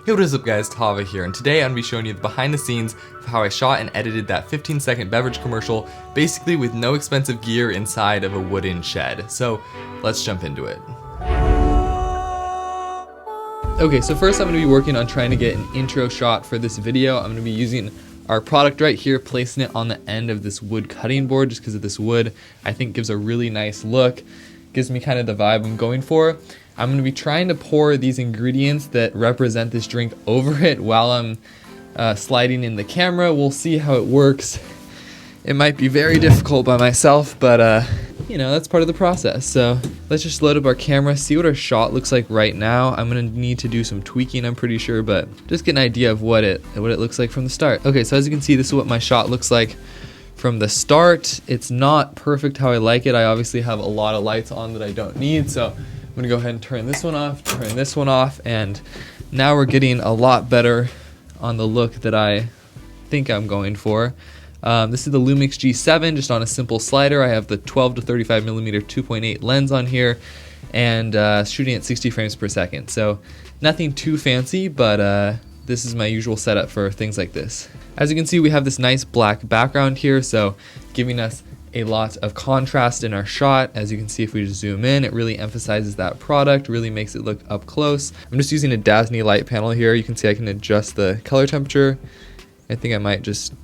Hey, what is up guys, Tava here, and today I'm going to be showing you the behind the scenes of how I shot and edited that 15-second Beverage commercial, basically with no expensive gear inside of a wooden shed. So let's jump into it. Okay, so first I'm going to be working on trying to get an intro shot for this video. I'm going to be using our product right here, placing it on the end of this wood cutting board just because of this wood. I think gives a really nice look, gives me kind of the vibe I'm going for. I'm going to be trying to pour these ingredients that represent this drink over it while I'm sliding in the camera. We'll see how it works. It might be very difficult by myself, but you know, that's part of the process. So let's just load up our camera, see what our shot looks like right now. I'm going to need to do some tweaking, I'm pretty sure, but just get an idea of what it looks like from the start. Okay, so as you can see, this is what my shot looks like from the start. It's not perfect how I like it. I obviously have a lot of lights on that I don't need, so I'm gonna go ahead and turn this one off, and now we're getting a lot better on the look that I think I'm going for. This is the Lumix G7, just on a simple slider. I have the 12 to 35 millimeter 2.8 lens on here, and shooting at 60 frames per second. So nothing too fancy, but this is my usual setup for things like this. As you can see, we have this nice black background here, so giving us a lot of contrast in our shot. As you can see, if we just zoom in, it really emphasizes that product, really makes it look up close. I'm just using a Dasny light panel here. You can see I can adjust the color temperature. I think I might just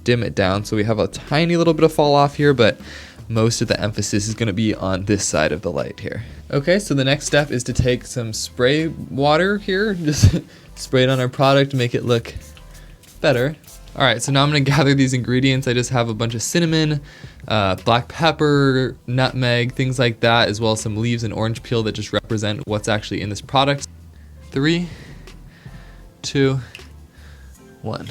dim it down so we have a tiny little bit of fall off here, but most of the emphasis is going to be on this side of the light here. Okay, so the next step is to take some spray water here, just spray it on our product to make it look better. Alright, so now I'm going to gather these ingredients. I just have a bunch of cinnamon, black pepper, nutmeg, things like that, as well as some leaves and orange peel that just represent what's actually in this product. 3, 2, 1.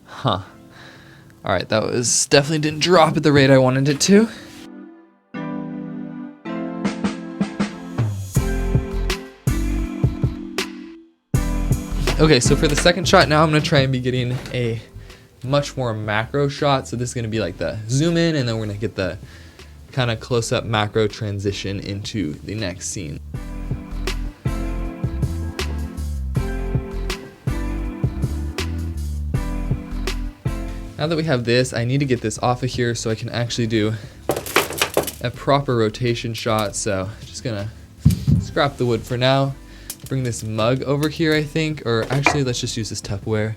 Huh. Alright, that was definitely didn't drop at the rate I wanted it to. Okay, so for the second shot now, I'm going to try and be getting a much more macro shot. So this is going to be like the zoom in, and then we're going to get the kind of close-up macro transition into the next scene. Now that we have this, I need to get this off of here so I can actually do a proper rotation shot. So just going to scrap the wood for now. Bring this mug over here, I think, or actually let's just use this Tupperware.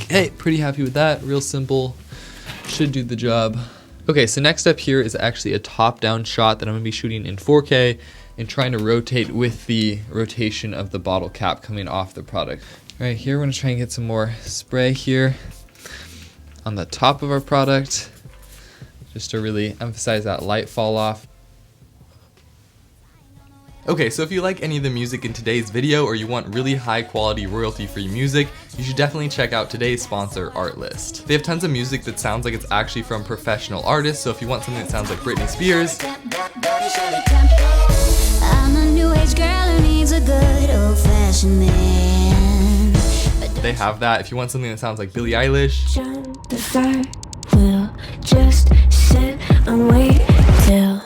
Okay, pretty happy with that. Real simple, should do the job. Okay, so next up here is actually a top-down shot that I'm going to be shooting in 4K and trying to rotate with the rotation of the bottle cap coming off the product. All right, here we're going to try and get some more spray here on the top of our product, just to really emphasize that light fall off. Okay, so if you like any of the music in today's video, or you want really high quality royalty free music, you should definitely check out today's sponsor, Artlist. They have tons of music that sounds like it's actually from professional artists, so if you want something that sounds like Britney Spears, I'm a new age girl who needs a good old fashioned man. They have that. If you want something that sounds like Billie Eilish, the fire will just sit and wait till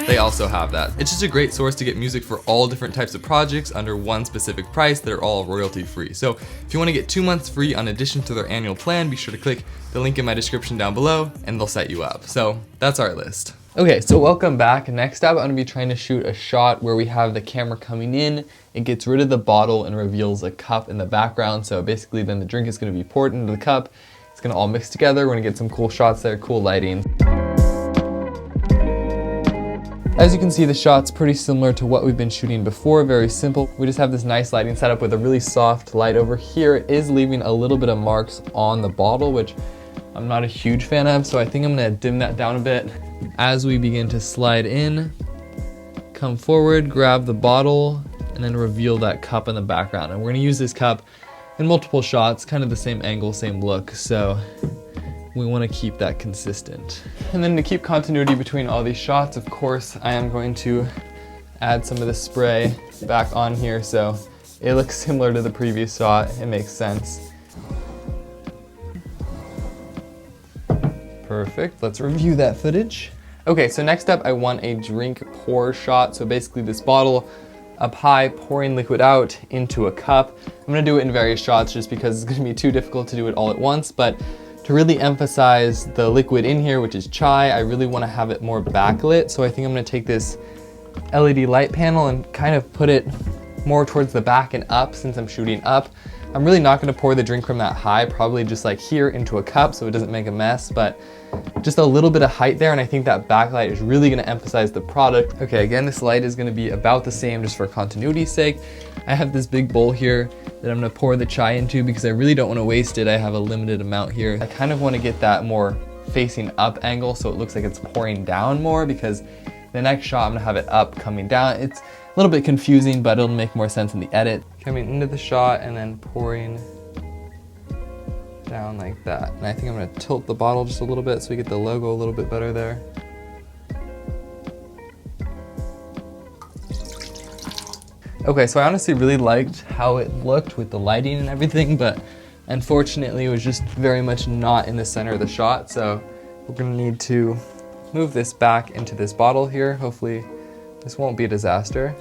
they also have that. It's just a great source to get music for all different types of projects under one specific price that are all royalty free. So if you want to get 2 months free in addition to their annual plan, be sure to click the link in my description down below and they'll set you up. So that's Artlist. Okay, so welcome back. Next up, I'm going to be trying to shoot a shot where we have the camera coming in. It gets rid of the bottle and reveals a cup in the background. So basically then the drink is going to be poured into the cup. It's going to all mix together. We're going to get some cool shots there, cool lighting. As you can see, the shot's pretty similar to what we've been shooting before, very simple. We just have this nice lighting setup with a really soft light over here. It is leaving a little bit of marks on the bottle, which I'm not a huge fan of, so I think I'm gonna dim that down a bit. As we begin to slide in, come forward, grab the bottle, and then reveal that cup in the background. And we're gonna use this cup in multiple shots, kind of the same angle, same look, so we want to keep that consistent. And then to keep continuity between all these shots, of course, I am going to add some of the spray back on here so it looks similar to the previous shot. It makes sense. Perfect, let's review that footage. Okay, so next up I want a drink pour shot. So basically this bottle up high, pouring liquid out into a cup. I'm gonna do it in various shots just because it's gonna be too difficult to do it all at once, but to really emphasize the liquid in here, which is chai, I really wanna have it more backlit. So I think I'm gonna take this LED light panel and kind of put it more towards the back and up since I'm shooting up. I'm really not gonna pour the drink from that high, probably just like here into a cup so it doesn't make a mess, but just a little bit of height there, and I think that backlight is really gonna emphasize the product. Okay, again, this light is gonna be about the same just for continuity's sake. I have this big bowl here that I'm gonna pour the chai into because I really don't wanna waste it. I have a limited amount here. I kind of wanna get that more facing up angle so it looks like it's pouring down more, because the next shot I'm gonna have it up coming down. It's a little bit confusing, but it'll make more sense in the edit. Coming into the shot and then pouring down like that. And I think I'm gonna tilt the bottle just a little bit so we get the logo a little bit better there. Okay, so I honestly really liked how it looked with the lighting and everything, but unfortunately it was just very much not in the center of the shot. So we're gonna need to move this back into this bottle here. Hopefully this won't be a disaster.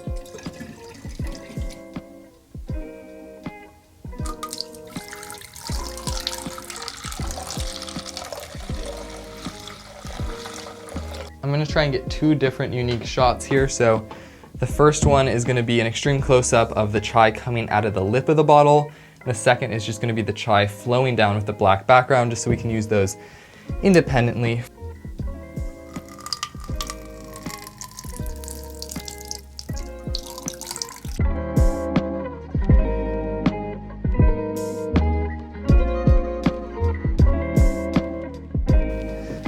I'm gonna try and get two different unique shots here. So the first one is gonna be an extreme close-up of the chai coming out of the lip of the bottle. And the second is just gonna be the chai flowing down with the black background, just so we can use those independently.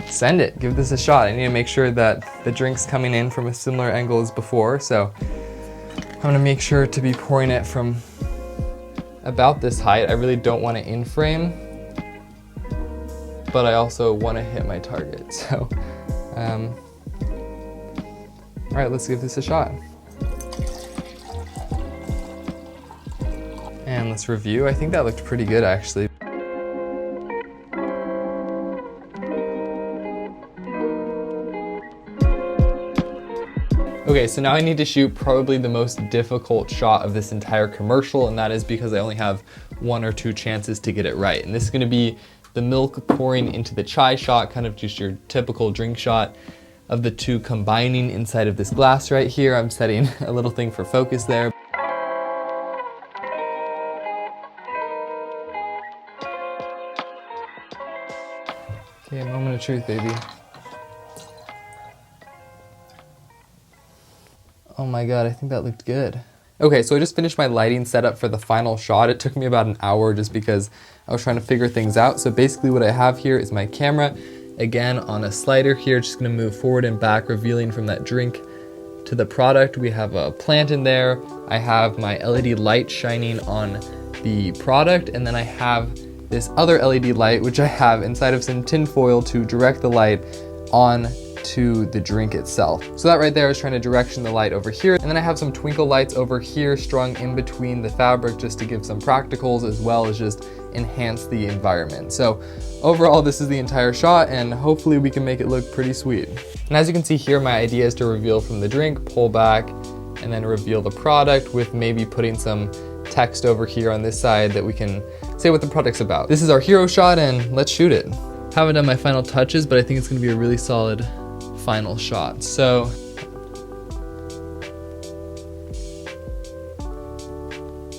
Send it, give this a shot. I need to make sure that the drink's coming in from a similar angle as before, so I'm gonna make sure to be pouring it from about this height. I really don't want to in frame, but I also want to hit my target. So, all right, let's give this a shot. And let's review. I think that looked pretty good actually. Okay, so now I need to shoot probably the most difficult shot of this entire commercial, and that is because I only have one or two chances to get it right. And this is gonna be the milk pouring into the chai shot, kind of just your typical drink shot of the two combining inside of this glass right here. I'm setting a little thing for focus there. Okay, moment of truth, baby. Oh my god, I think that looked good. Okay, so I just finished my lighting setup for the final shot. It took me about an hour just because I was trying to figure things out. So basically what I have here is my camera, again on a slider here, just gonna move forward and back, revealing from that drink to the product. We have a plant in there. I have my LED light shining on the product, and then I have this other LED light, which I have inside of some tin foil to direct the light on to the drink itself. So that right there is trying to direction the light over here. And then I have some twinkle lights over here strung in between the fabric just to give some practicals as well as just enhance the environment. So overall, this is the entire shot, and hopefully we can make it look pretty sweet. And as you can see here, my idea is to reveal from the drink, pull back, and then reveal the product with maybe putting some text over here on this side that we can say what the product's about. This is our hero shot, and let's shoot it. Haven't done my final touches, but I think it's gonna be a really solid final shot. So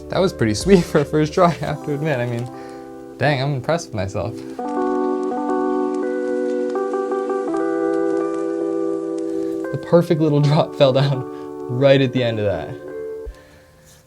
that was pretty sweet for a first try, I have to admit. I mean, dang, I'm impressed with myself. The perfect little drop fell down right at the end of that.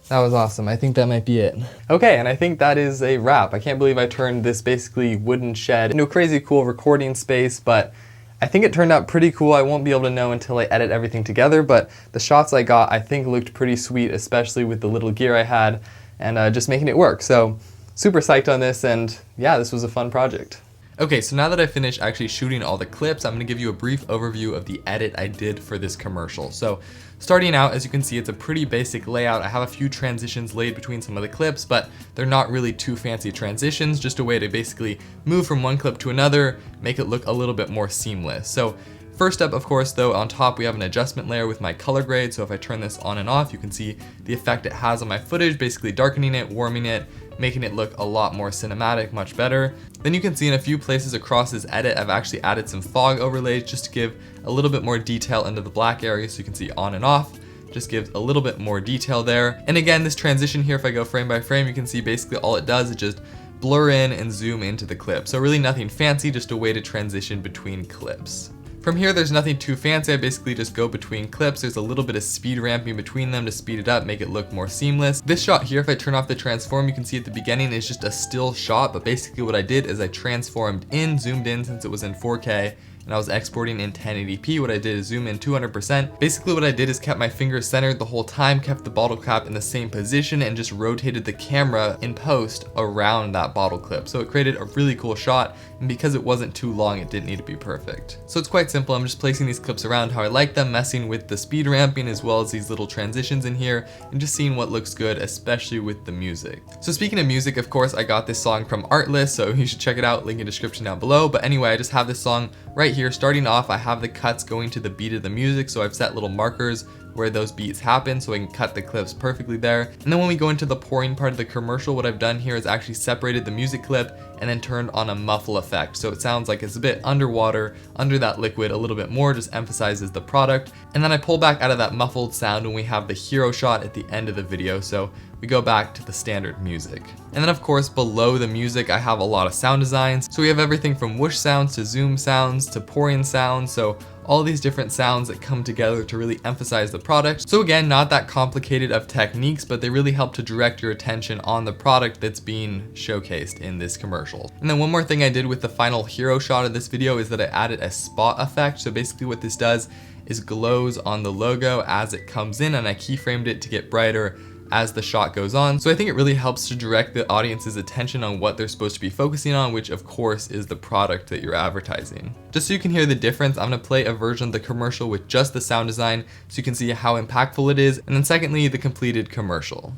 That was awesome. I think that might be it. Okay, and I think that is a wrap. I can't believe I turned this basically wooden shed into a crazy cool recording space, but I think it turned out pretty cool. I won't be able to know until I edit everything together, but the shots I got I think looked pretty sweet, especially with the little gear I had and just making it work. So super psyched on this, and yeah, this was a fun project. Okay, so now that I finished actually shooting all the clips, I'm gonna give you a brief overview of the edit I did for this commercial. So starting out, as you can see, it's a pretty basic layout. I have a few transitions laid between some of the clips, but they're not really too fancy transitions, just a way to basically move from one clip to another, make it look a little bit more seamless. So first up, of course, though, on top we have an adjustment layer with my color grade. So if I turn this on and off, you can see the effect it has on my footage, basically darkening it, warming it, making it look a lot more cinematic, much better. Then you can see in a few places across this edit, I've actually added some fog overlays just to give a little bit more detail into the black area, so you can see on and off. Just gives a little bit more detail there. And again, this transition here, if I go frame by frame, you can see basically all it does is just blur in and zoom into the clip. So really nothing fancy, just a way to transition between clips. From here, there's nothing too fancy. I basically just go between clips. There's a little bit of speed ramping between them to speed it up, make it look more seamless. This shot here, if I turn off the transform, you can see at the beginning is just a still shot, but basically what I did is I transformed in, zoomed in since it was in 4K, and I was exporting in 1080p. What I did is zoom in 200%. Basically what I did is kept my finger centered the whole time, kept the bottle cap in the same position, and just rotated the camera in post around that bottle clip. So it created a really cool shot, and because it wasn't too long, it didn't need to be perfect. So it's quite simple. I'm just placing these clips around how I like them, messing with the speed ramping as well as these little transitions in here, and just seeing what looks good, especially with the music. So speaking of music, of course, I got this song from Artlist, so you should check it out, link in the description down below. But anyway, I just have this song right here. Starting off, I have the cuts going to the beat of the music, so I've set little markers where those beats happen so I can cut the clips perfectly there. And then when we go into the pouring part of the commercial, what I've done here is actually separated the music clip and then turned on a muffle effect. So it sounds like it's a bit underwater, under that liquid a little bit more, just emphasizes the product. And then I pull back out of that muffled sound when we have the hero shot at the end of the video. So we go back to the standard music. And then of course, below the music, I have a lot of sound designs. So we have everything from whoosh sounds to zoom sounds to pouring sounds. So all these different sounds that come together to really emphasize the product. So again, not that complicated of techniques, but they really help to direct your attention on the product that's being showcased in this commercial. And then one more thing I did with the final hero shot of this video is that I added a spot effect. So basically what this does is glows on the logo as it comes in, and I keyframed it to get brighter as the shot goes on. So I think it really helps to direct the audience's attention on what they're supposed to be focusing on, which of course is the product that you're advertising. Just so you can hear the difference, I'm gonna play a version of the commercial with just the sound design so you can see how impactful it is. And then secondly, the completed commercial.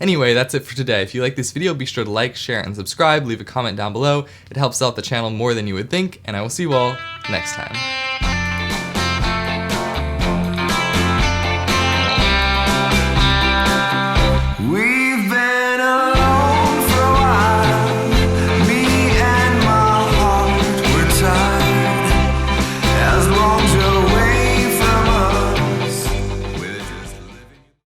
Anyway, that's it for today. If you like this video, be sure to like, share, and subscribe. Leave a comment down below. It helps out the channel more than you would think, and I will see you all next time.